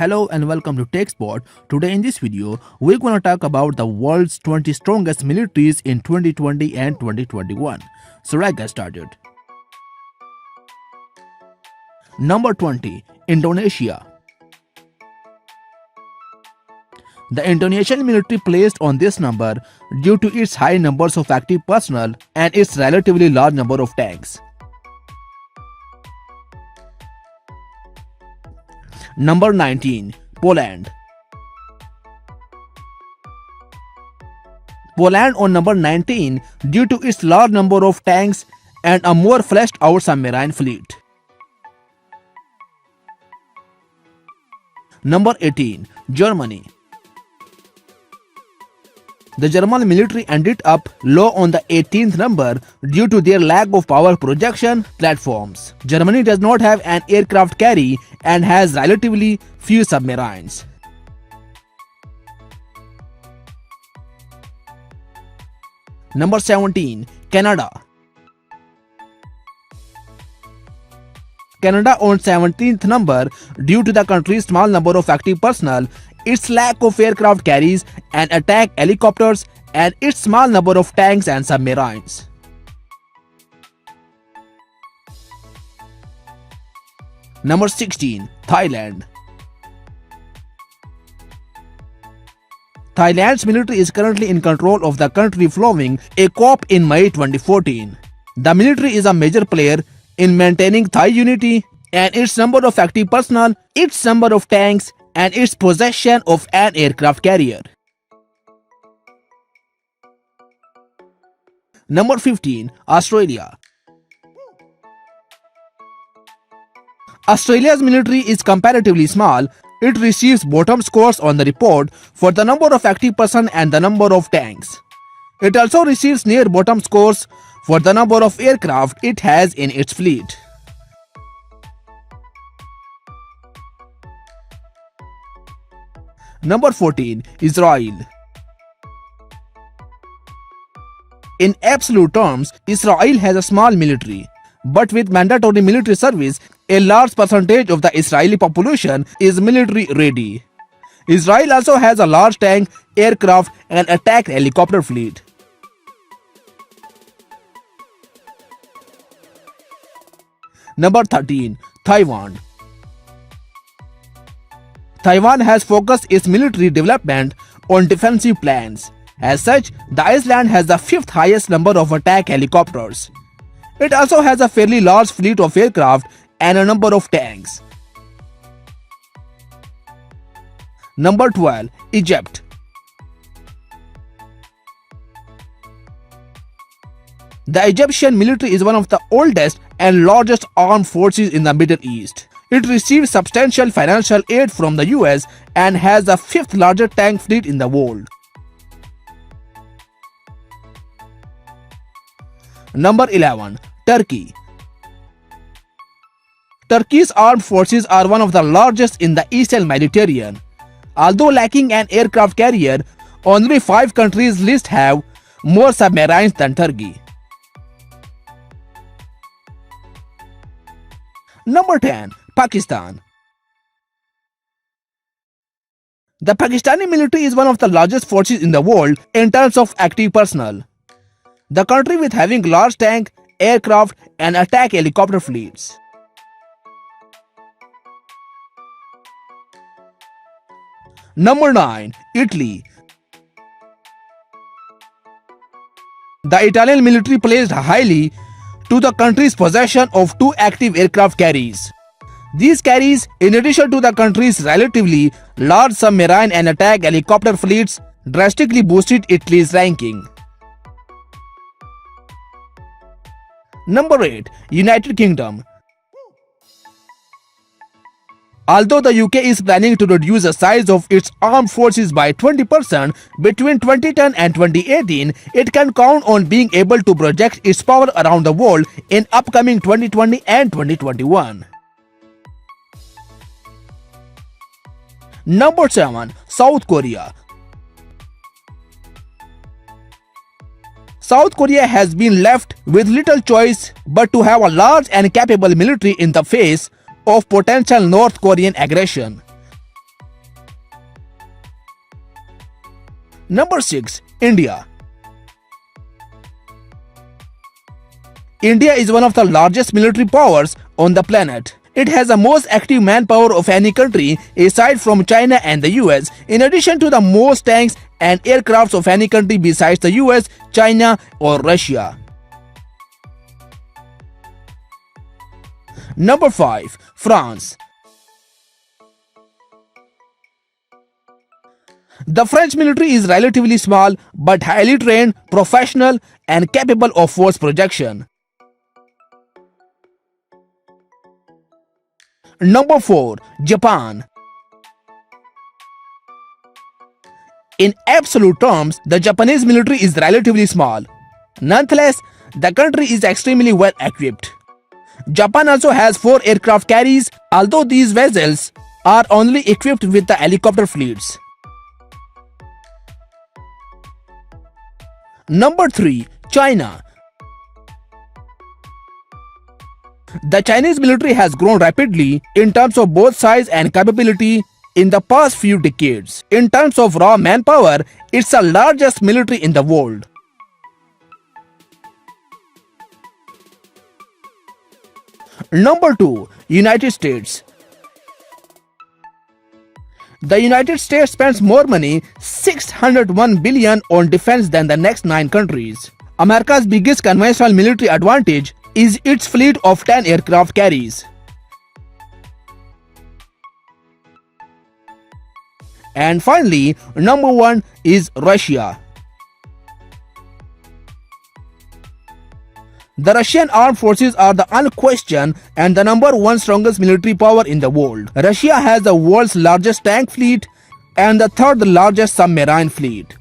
Hello and welcome to TechSpot. Today in this video, we're going to talk about the world's 20 strongest militaries in 2020 and 2021. So let's get started. Number 20. Indonesia. The Indonesian military placed on this number due to its high numbers of active personnel and its relatively large number of tanks. Number 19. Poland. Poland on number 19 due to its large number of tanks and a more fleshed out submarine fleet. Number 18. Germany. The German military ended up low on the 18th number due to their lack of power projection platforms. Germany does not have an aircraft carrier and has relatively few submarines. Number 17. Canada. Canada on 17th number due to the country's small number of active personnel, its lack of aircraft carriers and attack helicopters, and its small number of tanks and submarines. Number 16. Thailand. Thailand's military is currently in control of the country following a coup in May 2014. The military is a major player in maintaining Thai unity, and its number of active personnel, its number of tanks, and its possession of an aircraft carrier. Number 15. Australia. Australia's military is comparatively small. It receives bottom scores on the report for the number of active personnel and the number of tanks. It also receives near bottom scores for the number of aircraft it has in its fleet. Number 14. Israel. In absolute terms, Israel has a small military, but with mandatory military service, a large percentage of the Israeli population is military ready. Israel also has a large tank, aircraft, and attack helicopter fleet. Number 13. Taiwan. Taiwan has focused its military development on defensive plans. As such, the island has the 5th highest number of attack helicopters. It also has a fairly large fleet of aircraft and a number of tanks. Number 12. Egypt. The Egyptian military is one of the oldest and largest armed forces in the Middle East. It receives substantial financial aid from the US and has the 5th largest tank fleet in the world. Number 11. Turkey. Turkey's armed forces are one of the largest in the Eastern Mediterranean. Although lacking an aircraft carrier, only 5 countries list have more submarines than Turkey. Number 10. Pakistan. The Pakistani military is one of the largest forces in the world in terms of active personnel. The country with having large tank, aircraft, and attack helicopter fleets. Number 9. Italy. The Italian military placed highly to the country's possession of 2 active aircraft carriers. These carriers, in addition to the country's relatively large submarine and attack helicopter fleets, drastically boosted Italy's ranking. Number 8. United Kingdom. Although the UK is planning to reduce the size of its armed forces by 20% between 2010 and 2018, it can count on being able to project its power around the world in upcoming 2020 and 2021. Number 7. South Korea. South Korea has been left with little choice but to have a large and capable military in the face of potential North Korean aggression. Number 6. India. India is one of the largest military powers on the planet. It has the most active manpower of any country aside from China and the US, in addition to the most tanks and aircrafts of any country besides the US, China or Russia. Number 5. France. The French military is relatively small but highly trained, professional and capable of force projection. Number 4. Japan. In absolute terms, the Japanese military is relatively small. Nonetheless, the country is extremely well equipped. Japan also has 4 aircraft carriers, although these vessels are only equipped with the helicopter fleets. Number 3. China. The Chinese military has grown rapidly in terms of both size and capability in the past few decades. In terms of raw manpower, it's the largest military in the world. Number 2. United States. The United States spends more money, $601 billion, on defense than the next 9 countries. America's biggest conventional military advantage is its fleet of 10 aircraft carriers. And finally, number 1 is Russia. The Russian armed forces are the unquestioned and the number 1 strongest military power in the world. Russia has the world's largest tank fleet and the 3rd largest submarine fleet.